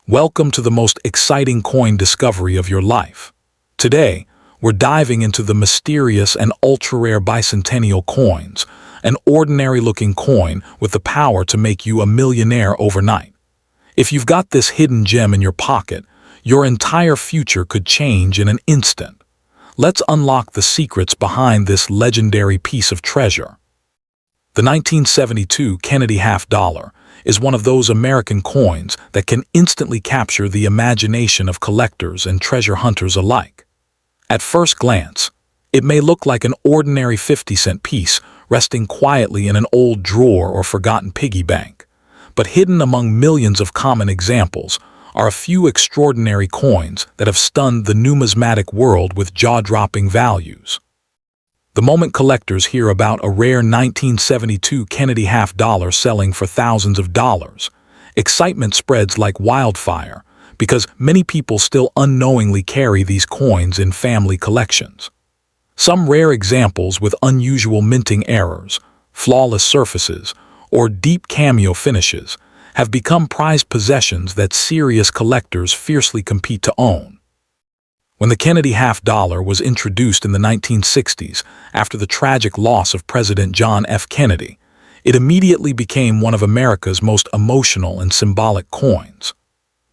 Welcome to the most exciting coin discovery of your life. Today, we're diving into the mysterious and ultra-rare bicentennial coins, an ordinary-looking coin with the power to make you a millionaire overnight. If you've got this hidden gem in your pocket, your entire future could change in an instant. Let's unlock the secrets behind this legendary piece of treasure. The 1972 Kennedy half-dollar is one of those American coins that can instantly capture the imagination of collectors and treasure hunters alike. At first glance, it may look like an ordinary 50-cent piece resting quietly in an old drawer or forgotten piggy bank. But hidden among millions of common examples are a few extraordinary coins that have stunned the numismatic world with jaw-dropping values. The moment collectors hear about a rare 1972 Kennedy half-dollar selling for thousands of dollars, excitement spreads like wildfire because many people still unknowingly carry these coins in family collections. Some rare examples with unusual minting errors, flawless surfaces, or deep cameo finishes have become prized possessions that serious collectors fiercely compete to own. When the Kennedy half-dollar was introduced in the 1960s after the tragic loss of President John F. Kennedy, it immediately became one of America's most emotional and symbolic coins.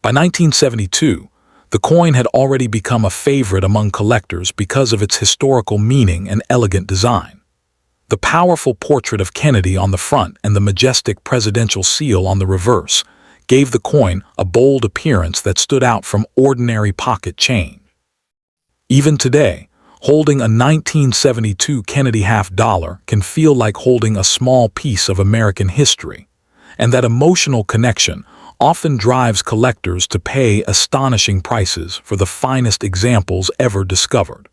By 1972, the coin had already become a favorite among collectors because of its historical meaning and elegant design. The powerful portrait of Kennedy on the front and the majestic presidential seal on the reverse gave the coin a bold appearance that stood out from ordinary pocket change. Even today, holding a 1972 Kennedy half-dollar can feel like holding a small piece of American history, and that emotional connection often drives collectors to pay astonishing prices for the finest examples ever discovered.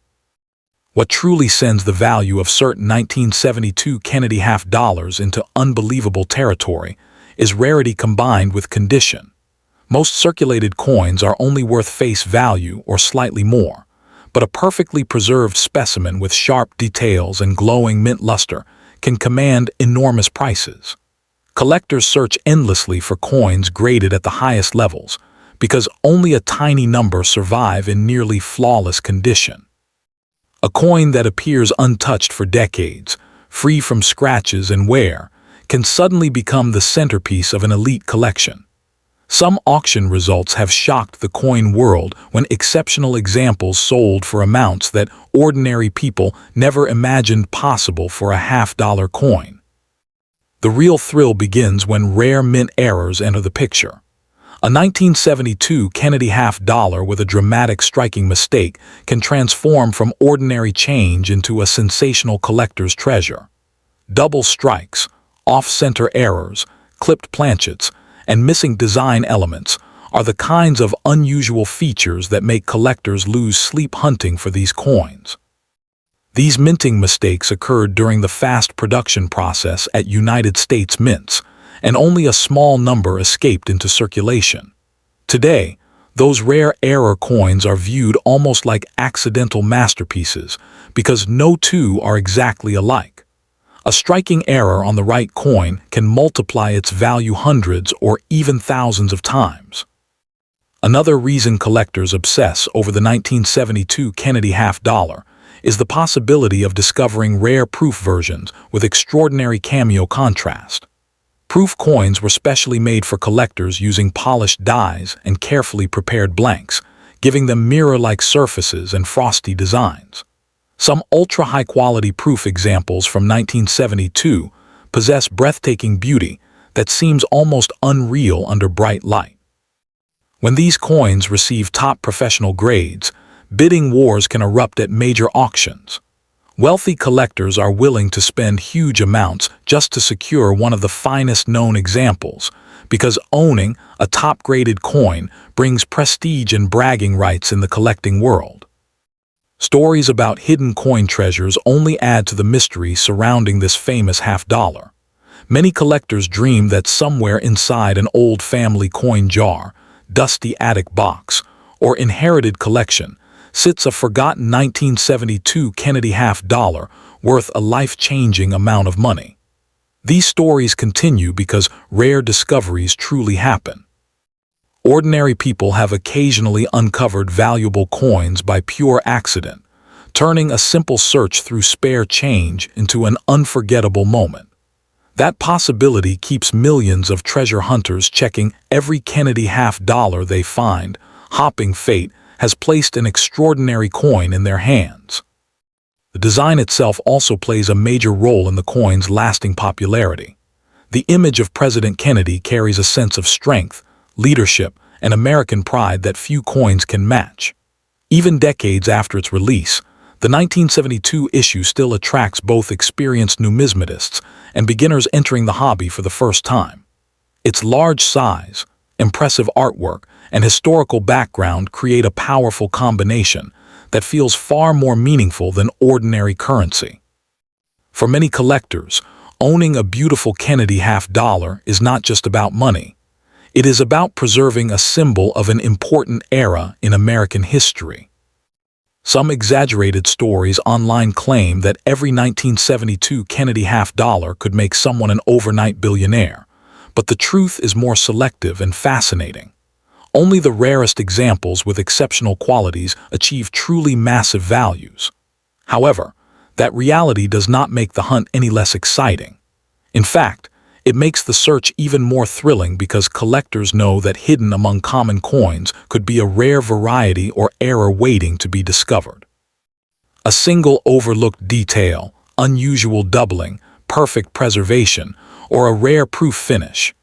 What truly sends the value of certain 1972 Kennedy half-dollars into unbelievable territory is rarity combined with condition. Most circulated coins are only worth face value or slightly more, but a perfectly preserved specimen with sharp details and glowing mint luster can command enormous prices. Collectors search endlessly for coins graded at the highest levels because only a tiny number survive in nearly flawless condition. A coin that appears untouched for decades, free from scratches and wear, can suddenly become the centerpiece of an elite collection. Some auction results have shocked the coin world when exceptional examples sold for amounts that ordinary people never imagined possible for a half-dollar coin. The real thrill begins when rare mint errors enter the picture. A 1972 Kennedy half-dollar with a dramatic striking mistake can transform from ordinary change into a sensational collector's treasure. Double strikes, off-center errors, clipped planchets, and missing design elements are the kinds of unusual features that make collectors lose sleep hunting for these coins. These minting mistakes occurred during the fast production process at United States mints, and only a small number escaped into circulation. Today, those rare error coins are viewed almost like accidental masterpieces because no two are exactly alike. A striking error on the right coin can multiply its value hundreds or even thousands of times. Another reason collectors obsess over the 1972 Kennedy half-dollar is the possibility of discovering rare proof versions with extraordinary cameo contrast. Proof coins were specially made for collectors using polished dies and carefully prepared blanks, giving them mirror-like surfaces and frosty designs. Some ultra-high-quality proof examples from 1972 possess breathtaking beauty that seems almost unreal under bright light. When these coins receive top professional grades, bidding wars can erupt at major auctions. Wealthy collectors are willing to spend huge amounts just to secure one of the finest known examples, because owning a top-graded coin brings prestige and bragging rights in the collecting world. Stories about hidden coin treasures only add to the mystery surrounding this famous half-dollar. Many collectors dream that somewhere inside an old family coin jar, dusty attic box, or inherited collection sits a forgotten 1972 Kennedy half-dollar worth a life-changing amount of money. These stories continue because rare discoveries truly happen. Ordinary people have occasionally uncovered valuable coins by pure accident, turning a simple search through spare change into an unforgettable moment. That possibility keeps millions of treasure hunters checking every Kennedy half-dollar they find, hoping fate has placed an extraordinary coin in their hands. The design itself also plays a major role in the coin's lasting popularity. The image of President Kennedy carries a sense of strength, leadership, and American pride that few coins can match. Even decades after its release, the 1972 issue still attracts both experienced numismatists and beginners entering the hobby for the first time. Its large size, impressive artwork, and historical background create a powerful combination that feels far more meaningful than ordinary currency. For many collectors, owning a beautiful Kennedy half-dollar is not just about money. It is about preserving a symbol of an important era in American history. Some exaggerated stories online claim that every 1972 Kennedy half-dollar could make someone an overnight billionaire, but the truth is more selective and fascinating. Only the rarest examples with exceptional qualities achieve truly massive values. However, that reality does not make the hunt any less exciting. In fact, it makes the search even more thrilling because collectors know that hidden among common coins could be a rare variety or error waiting to be discovered. A single overlooked detail, unusual doubling, perfect preservation, or a rare proof finish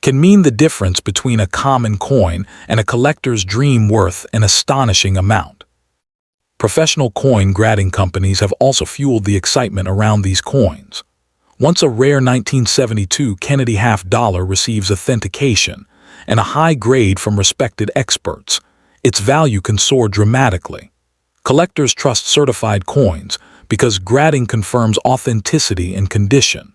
can mean the difference between a common coin and a collector's dream worth an astonishing amount. Professional coin grading companies have also fueled the excitement around these coins. Once a rare 1972 Kennedy half-dollar receives authentication and a high grade from respected experts, its value can soar dramatically. Collectors trust certified coins because grading confirms authenticity and condition.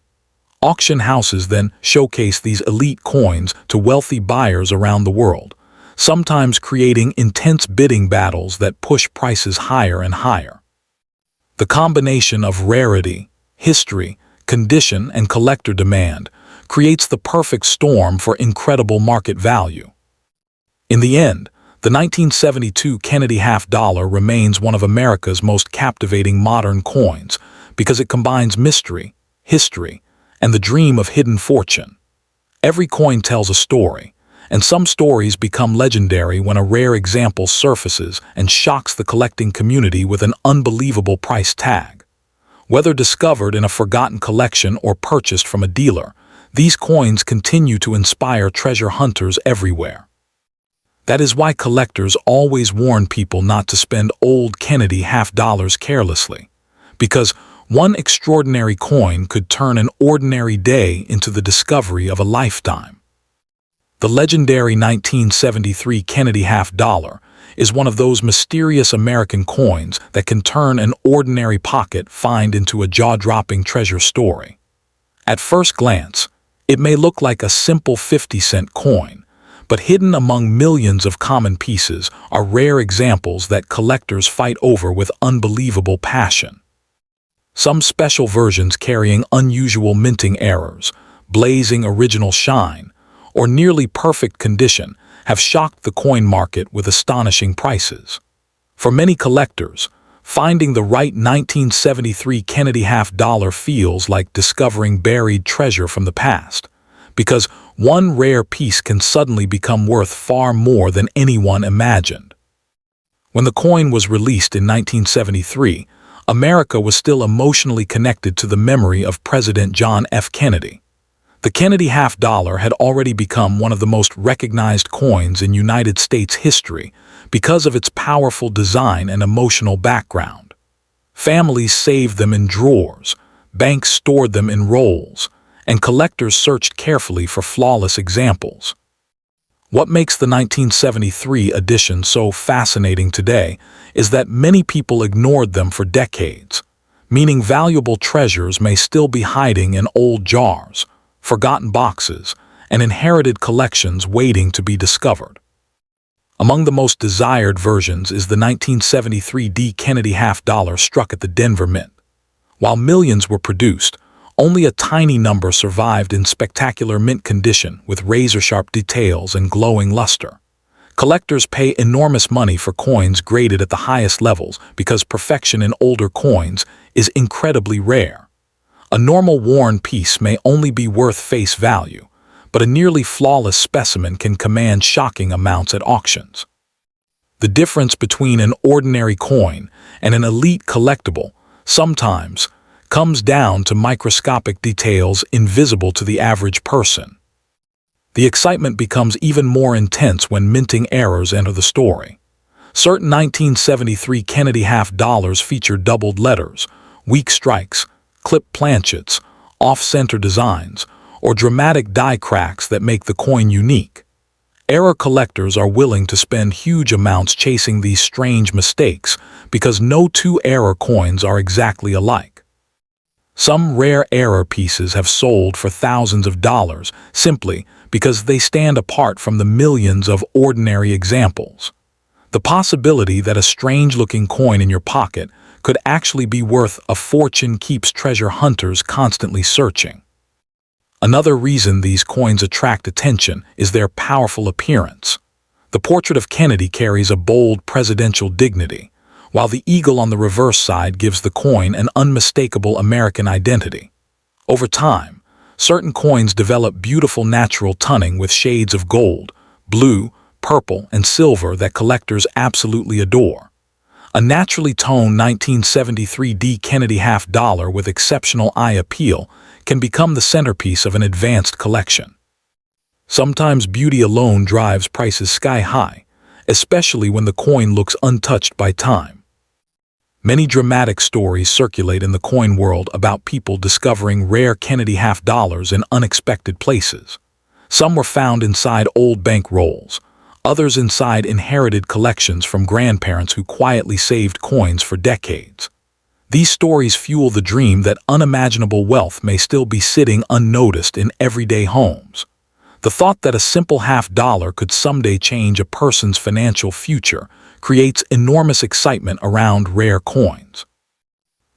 Auction houses then showcase these elite coins to wealthy buyers around the world, sometimes creating intense bidding battles that push prices higher and higher. The combination of rarity, history, condition, and collector demand creates the perfect storm for incredible market value. In the end, the 1972 Kennedy half-dollar remains one of America's most captivating modern coins because it combines mystery, history, and the dream of hidden fortune. Every coin tells a story, and some stories become legendary when a rare example surfaces and shocks the collecting community with an unbelievable price tag. Whether discovered in a forgotten collection or purchased from a dealer, these coins continue to inspire treasure hunters everywhere. That is why collectors always warn people not to spend old Kennedy half-dollars carelessly, because one extraordinary coin could turn an ordinary day into the discovery of a lifetime. The legendary 1973 Kennedy half-dollar is one of those mysterious American coins that can turn an ordinary pocket find into a jaw-dropping treasure story. At first glance, it may look like a simple 50-cent coin, but hidden among millions of common pieces are rare examples that collectors fight over with unbelievable passion. Some special versions carrying unusual minting errors, blazing original shine, or nearly perfect condition have shocked the coin market with astonishing prices. For many collectors, finding the right 1973 Kennedy half-dollar feels like discovering buried treasure from the past, because one rare piece can suddenly become worth far more than anyone imagined. When the coin was released in 1973, America was still emotionally connected to the memory of President John F. Kennedy. The Kennedy half-dollar had already become one of the most recognized coins in United States history because of its powerful design and emotional background. Families saved them in drawers, banks stored them in rolls, and collectors searched carefully for flawless examples. What makes the 1973 edition so fascinating today is that many people ignored them for decades, meaning valuable treasures may still be hiding in old jars, forgotten boxes, and inherited collections waiting to be discovered. Among the most desired versions is the 1973 D. Kennedy half-dollar struck at the Denver Mint. While millions were produced, only a tiny number survived in spectacular mint condition with razor-sharp details and glowing luster. Collectors pay enormous money for coins graded at the highest levels because perfection in older coins is incredibly rare. A normal worn piece may only be worth face value, but a nearly flawless specimen can command shocking amounts at auctions. The difference between an ordinary coin and an elite collectible sometimes comes down to microscopic details invisible to the average person. The excitement becomes even more intense when minting errors enter the story. Certain 1973 Kennedy half dollars feature doubled letters, weak strikes, clipped planchets, off-center designs, or dramatic die cracks that make the coin unique. Error collectors are willing to spend huge amounts chasing these strange mistakes because no two error coins are exactly alike. Some rare error pieces have sold for thousands of dollars simply because they stand apart from the millions of ordinary examples. The possibility that a strange-looking coin in your pocket could actually be worth a fortune keeps treasure hunters constantly searching. Another reason these coins attract attention is their powerful appearance. The portrait of Kennedy carries a bold presidential dignity, while the eagle on the reverse side gives the coin an unmistakable American identity. Over time, certain coins develop beautiful natural toning with shades of gold, blue, purple, and silver that collectors absolutely adore. A naturally toned 1973 D Kennedy half dollar with exceptional eye appeal can become the centerpiece of an advanced collection. Sometimes beauty alone drives prices sky high, especially when the coin looks untouched by time. Many dramatic stories circulate in the coin world about people discovering rare Kennedy half dollars in unexpected places. Some were found inside old bank rolls, others inside inherited collections from grandparents who quietly saved coins for decades. These stories fuel the dream that unimaginable wealth may still be sitting unnoticed in everyday homes. The thought that a simple half dollar could someday change a person's financial future creates enormous excitement around rare coins.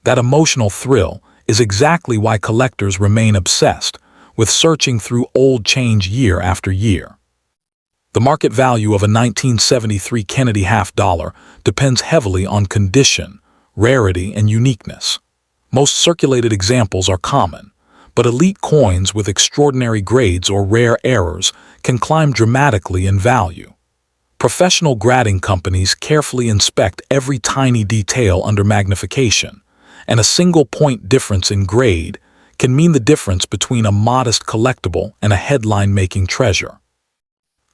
That emotional thrill is exactly why collectors remain obsessed with searching through old change year after year. The market value of a 1973 Kennedy half dollar depends heavily on condition, rarity, and uniqueness. Most circulated examples are common, but elite coins with extraordinary grades or rare errors can climb dramatically in value. Professional grading companies carefully inspect every tiny detail under magnification, and a single point difference in grade can mean the difference between a modest collectible and a headline-making treasure.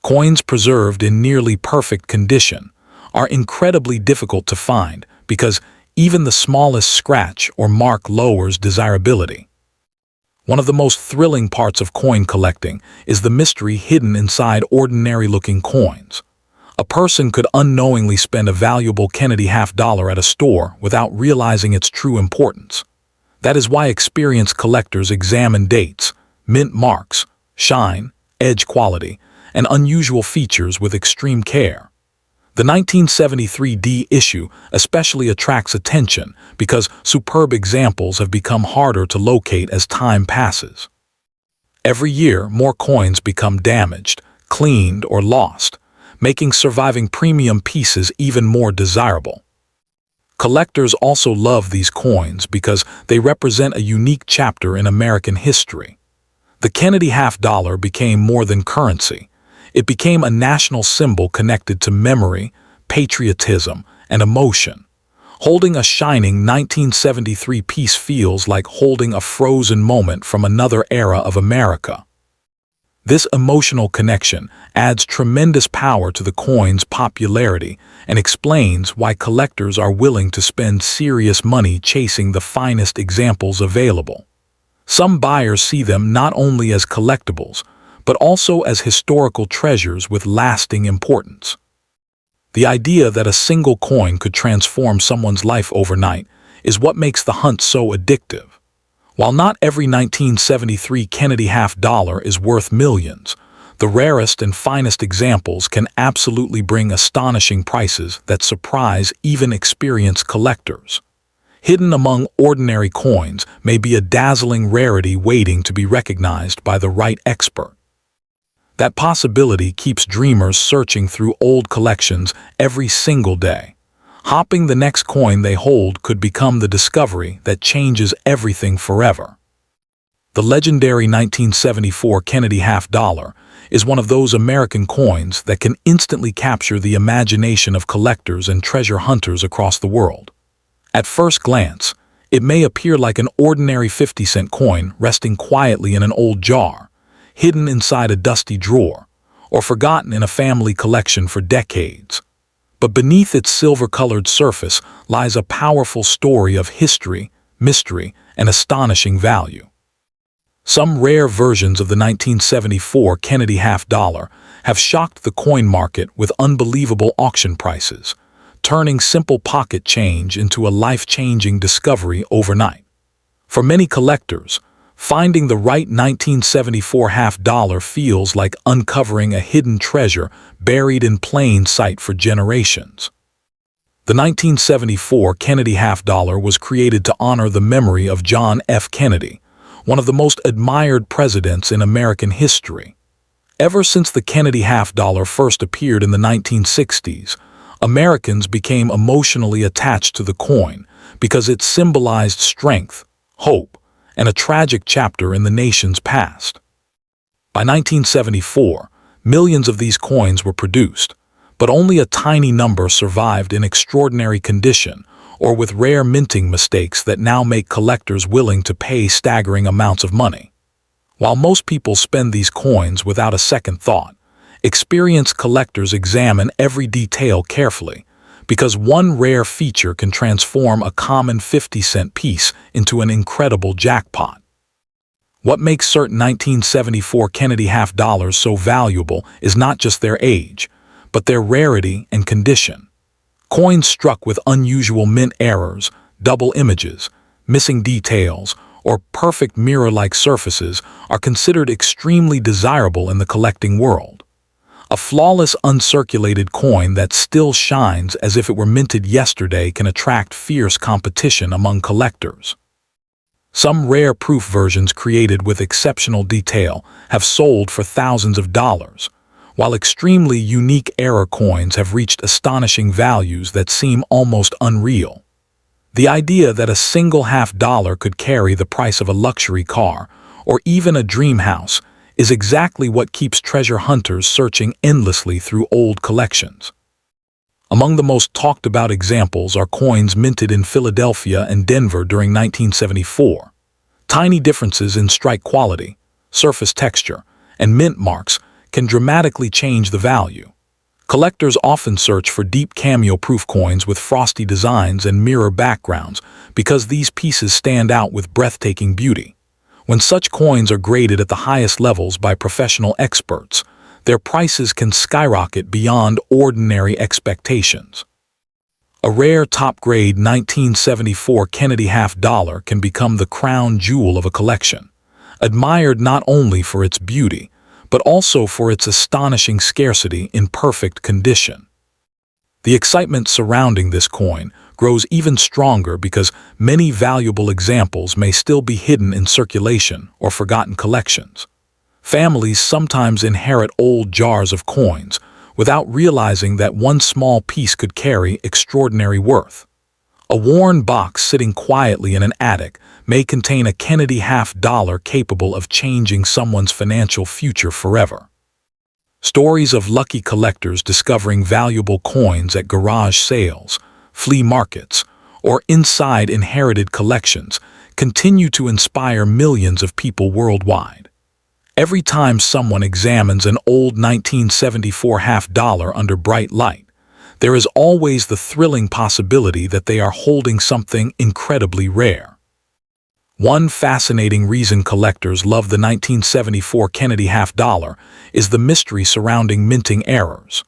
Coins preserved in nearly perfect condition are incredibly difficult to find because even the smallest scratch or mark lowers desirability. One of the most thrilling parts of coin collecting is the mystery hidden inside ordinary-looking coins. A person could unknowingly spend a valuable Kennedy half dollar at a store without realizing its true importance. That is why experienced collectors examine dates, mint marks, shine, edge quality, and unusual features with extreme care. The 1973 D issue especially attracts attention because superb examples have become harder to locate as time passes. Every year, more coins become damaged, cleaned, or lost, making surviving premium pieces even more desirable. Collectors also love these coins because they represent a unique chapter in American history. The Kennedy half dollar became more than currency. It became a national symbol connected to memory, patriotism, and emotion. Holding a shining 1973 piece feels like holding a frozen moment from another era of America. This emotional connection adds tremendous power to the coin's popularity and explains why collectors are willing to spend serious money chasing the finest examples available. Some buyers see them not only as collectibles, but also as historical treasures with lasting importance. The idea that a single coin could transform someone's life overnight is what makes the hunt so addictive. While not every 1973 Kennedy half dollar is worth millions, the rarest and finest examples can absolutely bring astonishing prices that surprise even experienced collectors. Hidden among ordinary coins may be a dazzling rarity waiting to be recognized by the right expert. That possibility keeps dreamers searching through old collections every single day. Hopping the next coin they hold could become the discovery that changes everything forever. The legendary 1974 Kennedy half-dollar is one of those American coins that can instantly capture the imagination of collectors and treasure hunters across the world. At first glance, it may appear like an ordinary 50-cent coin resting quietly in an old jar, hidden inside a dusty drawer, or forgotten in a family collection for decades. But beneath its silver-colored surface lies a powerful story of history, mystery, and astonishing value. Some rare versions of the 1974 Kennedy half-dollar have shocked the coin market with unbelievable auction prices, turning simple pocket change into a life-changing discovery overnight. For many collectors, finding the right 1974 half-dollar feels like uncovering a hidden treasure buried in plain sight for generations. The 1974 Kennedy half-dollar was created to honor the memory of John F. Kennedy, one of the most admired presidents in American history. Ever since the Kennedy half-dollar first appeared in the 1960s, Americans became emotionally attached to the coin because it symbolized strength, hope, and a tragic chapter in the nation's past. By 1974, millions of these coins were produced, but only a tiny number survived in extraordinary condition or with rare minting mistakes that now make collectors willing to pay staggering amounts of money. While most people spend these coins without a second thought, experienced collectors examine every detail carefully, because one rare feature can transform a common 50-cent piece into an incredible jackpot. What makes certain 1974 Kennedy half-dollars so valuable is not just their age, but their rarity and condition. Coins struck with unusual mint errors, double images, missing details, or perfect mirror-like surfaces are considered extremely desirable in the collecting world. A flawless uncirculated coin that still shines as if it were minted yesterday can attract fierce competition among collectors. Some rare proof versions created with exceptional detail have sold for thousands of dollars, while extremely unique error coins have reached astonishing values that seem almost unreal. The idea that a single half-dollar could carry the price of a luxury car or even a dream house is exactly what keeps treasure hunters searching endlessly through old collections. Among the most talked about examples are coins minted in Philadelphia and Denver during 1974. Tiny differences in strike quality, surface texture, and mint marks can dramatically change the value. Collectors often search for deep cameo-proof coins with frosty designs and mirror backgrounds because these pieces stand out with breathtaking beauty. When such coins are graded at the highest levels by professional experts, their prices can skyrocket beyond ordinary expectations. A rare top-grade 1974 Kennedy half-dollar can become the crown jewel of a collection, admired not only for its beauty, but also for its astonishing scarcity in perfect condition. The excitement surrounding this coin grows even stronger because many valuable examples may still be hidden in circulation or forgotten collections. Families sometimes inherit old jars of coins without realizing that one small piece could carry extraordinary worth. A worn box sitting quietly in an attic may contain a Kennedy half-dollar capable of changing someone's financial future forever. Stories of lucky collectors discovering valuable coins at garage sales, flea markets, or inside inherited collections continue to inspire millions of people worldwide. Every time someone examines an old 1974 half-dollar under bright light, there is always the thrilling possibility that they are holding something incredibly rare. One fascinating reason collectors love the 1974 Kennedy half-dollar is the mystery surrounding minting errors.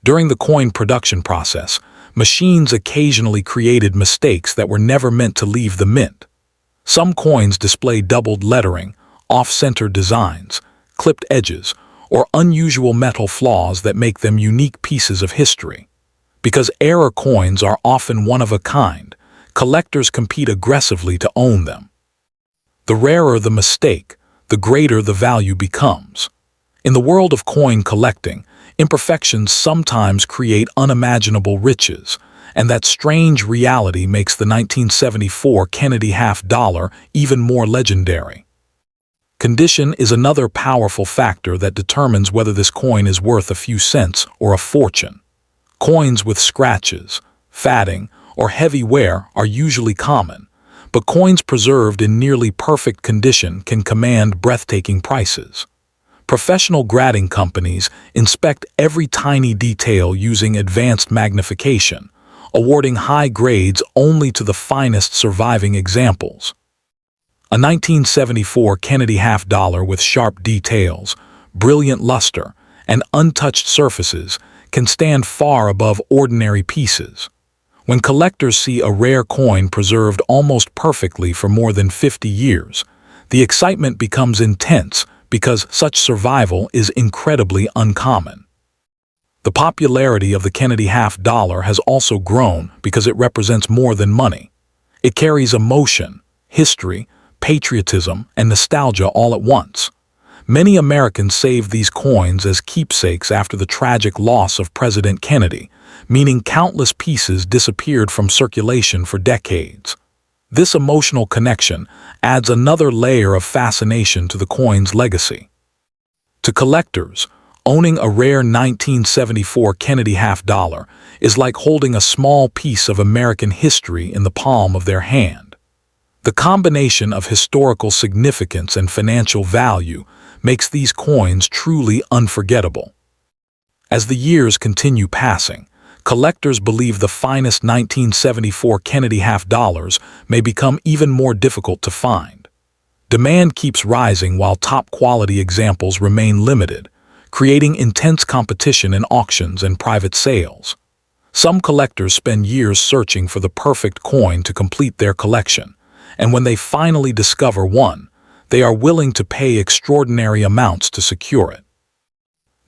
During the coin production process, machines occasionally created mistakes that were never meant to leave the mint. Some coins display doubled lettering, off-center designs, clipped edges, or unusual metal flaws that make them unique pieces of history. Because error coins are often one of a kind, collectors compete aggressively to own them. The rarer the mistake, the greater the value becomes. In the world of coin collecting, imperfections sometimes create unimaginable riches, and that strange reality makes the 1974 Kennedy half-dollar even more legendary. Condition is another powerful factor that determines whether this coin is worth a few cents or a fortune. Coins with scratches, fatting, or heavy wear are usually common, but coins preserved in nearly perfect condition can command breathtaking prices. Professional grading companies inspect every tiny detail using advanced magnification, awarding high grades only to the finest surviving examples. A 1974 Kennedy half-dollar with sharp details, brilliant luster, and untouched surfaces can stand far above ordinary pieces. When collectors see a rare coin preserved almost perfectly for more than 50 years, the excitement becomes intense because such survival is incredibly uncommon. The popularity of the Kennedy half-dollar has also grown because it represents more than money. It carries emotion, history, patriotism, and nostalgia all at once. Many Americans saved these coins as keepsakes after the tragic loss of President Kennedy, meaning countless pieces disappeared from circulation for decades. This emotional connection adds another layer of fascination to the coin's legacy. To collectors, owning a rare 1974 Kennedy half-dollar is like holding a small piece of American history in the palm of their hand. The combination of historical significance and financial value makes these coins truly unforgettable. As the years continue passing, collectors believe the finest 1974 Kennedy half-dollars may become even more difficult to find. Demand keeps rising while top-quality examples remain limited, creating intense competition in auctions and private sales. Some collectors spend years searching for the perfect coin to complete their collection, and when they finally discover one, they are willing to pay extraordinary amounts to secure it.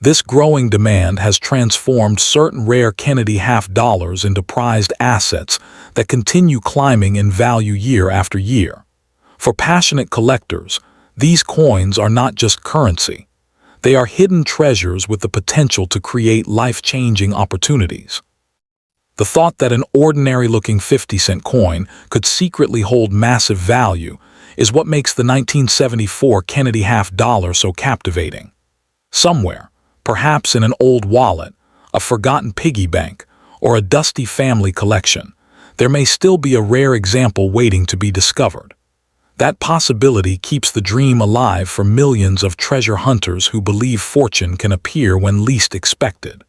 This growing demand has transformed certain rare Kennedy half-dollars into prized assets that continue climbing in value year after year. For passionate collectors, these coins are not just currency. They are hidden treasures with the potential to create life-changing opportunities. The thought that an ordinary-looking 50-cent coin could secretly hold massive value is what makes the 1974 Kennedy half-dollar so captivating. Somewhere, perhaps in an old wallet, a forgotten piggy bank, or a dusty family collection, there may still be a rare example waiting to be discovered. That possibility keeps the dream alive for millions of treasure hunters who believe fortune can appear when least expected.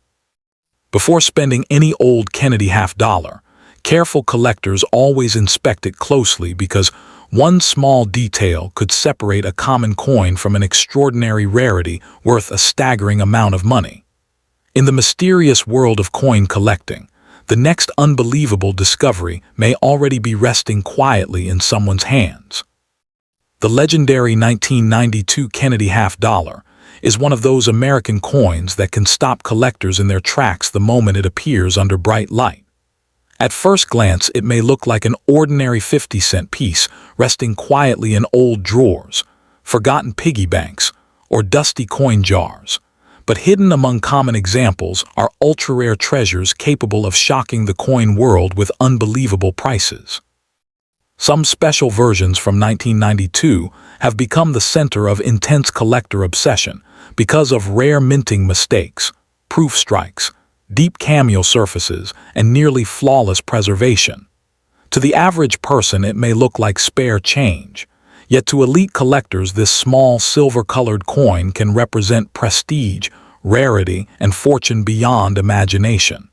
Before spending any old Kennedy half-dollar, careful collectors always inspect it closely because one small detail could separate a common coin from an extraordinary rarity worth a staggering amount of money. In the mysterious world of coin collecting, the next unbelievable discovery may already be resting quietly in someone's hands. The legendary 1992 Kennedy half-dollar is one of those American coins that can stop collectors in their tracks the moment it appears under bright light. At first glance, it may look like an ordinary 50-cent piece resting quietly in old drawers, forgotten piggy banks, or dusty coin jars. But hidden among common examples are ultra-rare treasures capable of shocking the coin world with unbelievable prices. Some special versions from 1992 have become the center of intense collector obsession because of rare minting mistakes, proof strikes, deep cameo surfaces, and nearly flawless preservation. To the average person, it may look like spare change, yet to elite collectors, this small silver-colored coin can represent prestige, rarity, and fortune beyond imagination.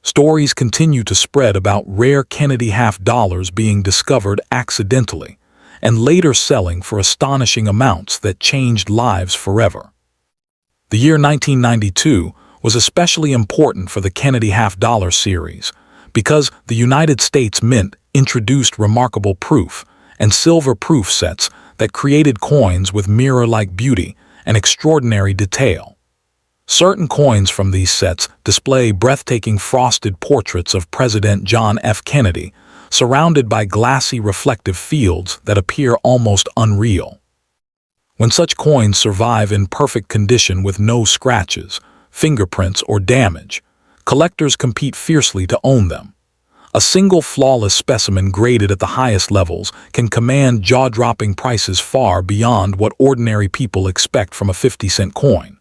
Stories continue to spread about rare Kennedy half-dollars being discovered accidentally and later selling for astonishing amounts that changed lives forever. The year 1992 was especially important for the Kennedy half-dollar series because the United States Mint introduced remarkable proof and silver proof sets that created coins with mirror-like beauty and extraordinary detail. Certain coins from these sets display breathtaking frosted portraits of President John F. Kennedy, surrounded by glassy reflective fields that appear almost unreal. When such coins survive in perfect condition with no scratches, fingerprints, or damage, collectors compete fiercely to own them. A single flawless specimen graded at the highest levels can command jaw-dropping prices far beyond what ordinary people expect from a 50-cent coin.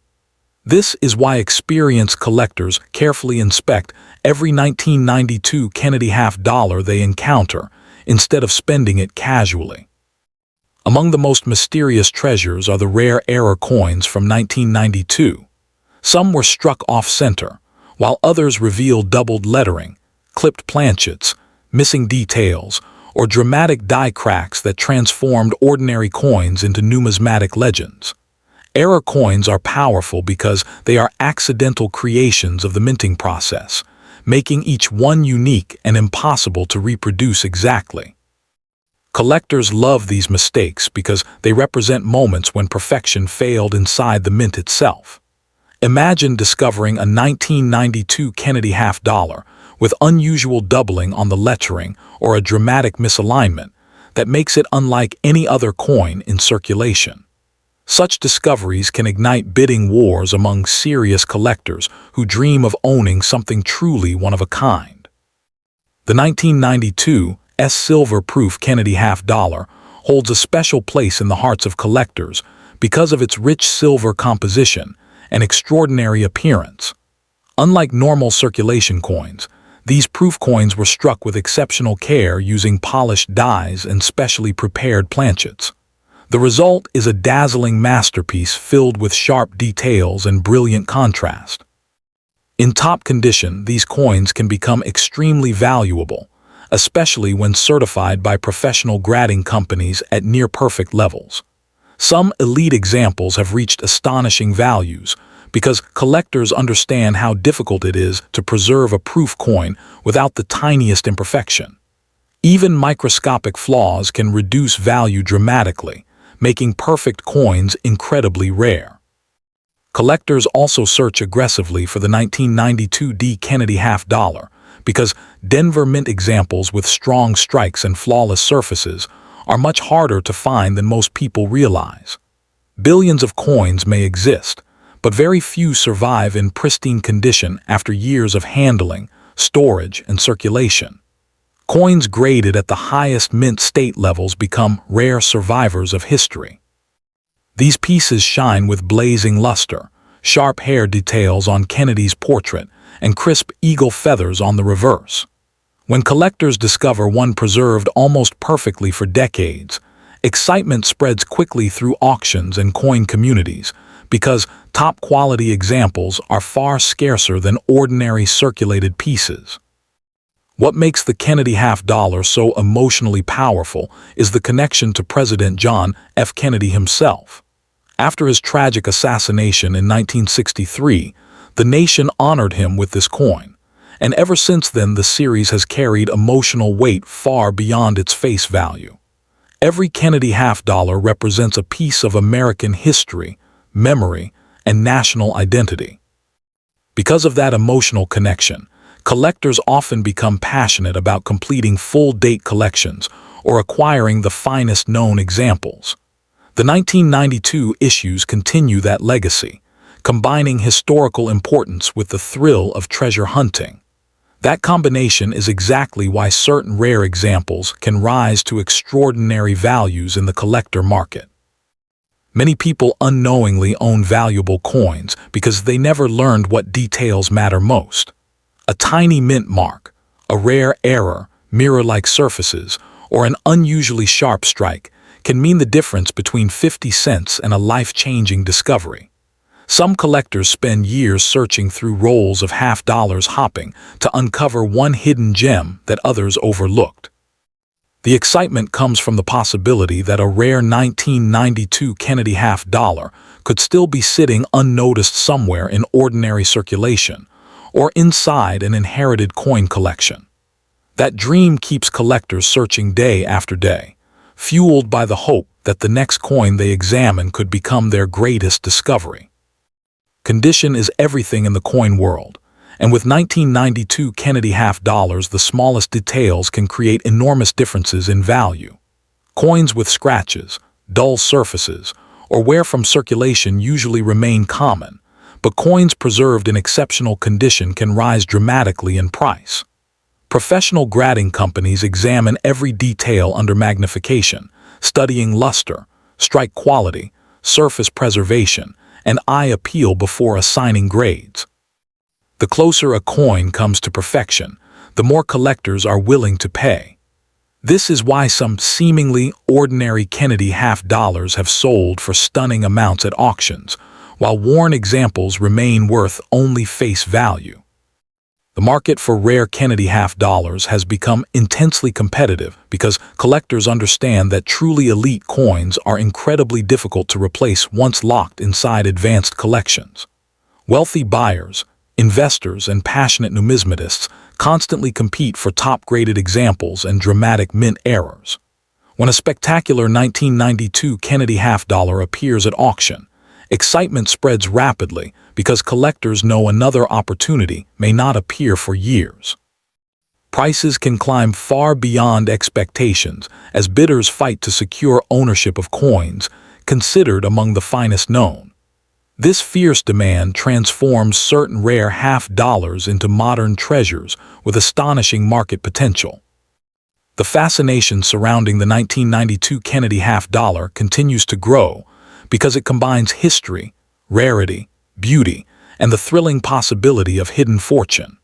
This is why experienced collectors carefully inspect every 1992 Kennedy half-dollar they encounter instead of spending it casually. Among the most mysterious treasures are the rare error coins from 1992. Some were struck off-center, while others revealed doubled lettering, clipped planchets, missing details, or dramatic die cracks that transformed ordinary coins into numismatic legends. Error coins are powerful because they are accidental creations of the minting process, making each one unique and impossible to reproduce exactly. Collectors love these mistakes because they represent moments when perfection failed inside the mint itself. Imagine discovering a 1992 Kennedy half-dollar with unusual doubling on the lettering or a dramatic misalignment that makes it unlike any other coin in circulation. Such discoveries can ignite bidding wars among serious collectors who dream of owning something truly one of a kind. The 1992 silver-proof Kennedy half-dollar holds a special place in the hearts of collectors because of its rich silver composition and extraordinary appearance. Unlike normal circulation coins, these proof coins were struck with exceptional care using polished dies and specially prepared planchets. The result is a dazzling masterpiece filled with sharp details and brilliant contrast. In top condition, these coins can become extremely valuable, especially when certified by professional grading companies at near-perfect levels. Some elite examples have reached astonishing values because collectors understand how difficult it is to preserve a proof coin without the tiniest imperfection. Even microscopic flaws can reduce value dramatically, making perfect coins incredibly rare. Collectors also search aggressively for the 1992 Kennedy half-dollar because Denver Mint examples with strong strikes and flawless surfaces are much harder to find than most people realize. Billions of coins may exist, but very few survive in pristine condition after years of handling, storage, and circulation. Coins graded at the highest mint state levels become rare survivors of history. These pieces shine with blazing luster, sharp hair details on Kennedy's portrait, and crisp eagle feathers on the reverse. When collectors discover one preserved almost perfectly for decades, excitement spreads quickly through auctions and coin communities because top-quality examples are far scarcer than ordinary circulated pieces. What makes the Kennedy half-dollar so emotionally powerful is the connection to President John F. Kennedy himself. After his tragic assassination in 1963, the nation honored him with this coin, and ever since then the series has carried emotional weight far beyond its face value. Every Kennedy half-dollar represents a piece of American history, memory, and national identity. Because of that emotional connection, collectors often become passionate about completing full-date collections or acquiring the finest known examples. The 1992 issues continue that legacy, combining historical importance with the thrill of treasure hunting. That combination is exactly why certain rare examples can rise to extraordinary values in the collector market. Many people unknowingly own valuable coins because they never learned what details matter most. A tiny mint mark, a rare error, mirror-like surfaces, or an unusually sharp strike can mean the difference between 50 cents and a life-changing discovery. Some collectors spend years searching through rolls of half-dollars hopping to uncover one hidden gem that others overlooked. The excitement comes from the possibility that a rare 1992 Kennedy half-dollar could still be sitting unnoticed somewhere in ordinary circulation or inside an inherited coin collection. That dream keeps collectors searching day after day, fueled by the hope that the next coin they examine could become their greatest discovery. Condition is everything in the coin world, and with 1992 Kennedy half-dollars, the smallest details can create enormous differences in value. Coins with scratches, dull surfaces, or where from circulation usually remain common, but coins preserved in exceptional condition can rise dramatically in price. Professional grading companies examine every detail under magnification, studying luster, strike quality, surface preservation, and eye appeal before assigning grades. The closer a coin comes to perfection, the more collectors are willing to pay. This is why some seemingly ordinary Kennedy half-dollars have sold for stunning amounts at auctions, while worn examples remain worth only face value. The market for rare Kennedy half-dollars has become intensely competitive because collectors understand that truly elite coins are incredibly difficult to replace once locked inside advanced collections. Wealthy buyers, investors, and passionate numismatists constantly compete for top-graded examples and dramatic mint errors. When a spectacular 1992 Kennedy half-dollar appears at auction, excitement spreads rapidly because collectors know another opportunity may not appear for years. Prices can climb far beyond expectations as bidders fight to secure ownership of coins considered among the finest known. This fierce demand transforms certain rare half-dollars into modern treasures with astonishing market potential. The fascination surrounding the 1992 Kennedy half-dollar continues to grow because it combines history, rarity, beauty, and the thrilling possibility of hidden fortune.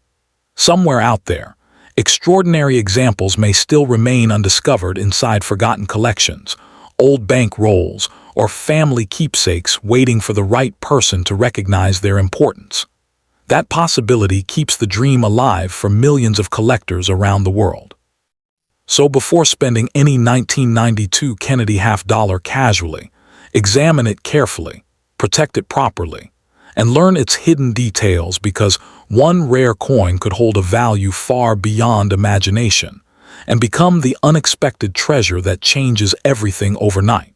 Somewhere out there, extraordinary examples may still remain undiscovered inside forgotten collections, old bank rolls, or family keepsakes waiting for the right person to recognize their importance. That possibility keeps the dream alive for millions of collectors around the world. So before spending any 1992 Kennedy half-dollar casually, examine it carefully, protect it properly, and learn its hidden details because one rare coin could hold a value far beyond imagination and become the unexpected treasure that changes everything overnight.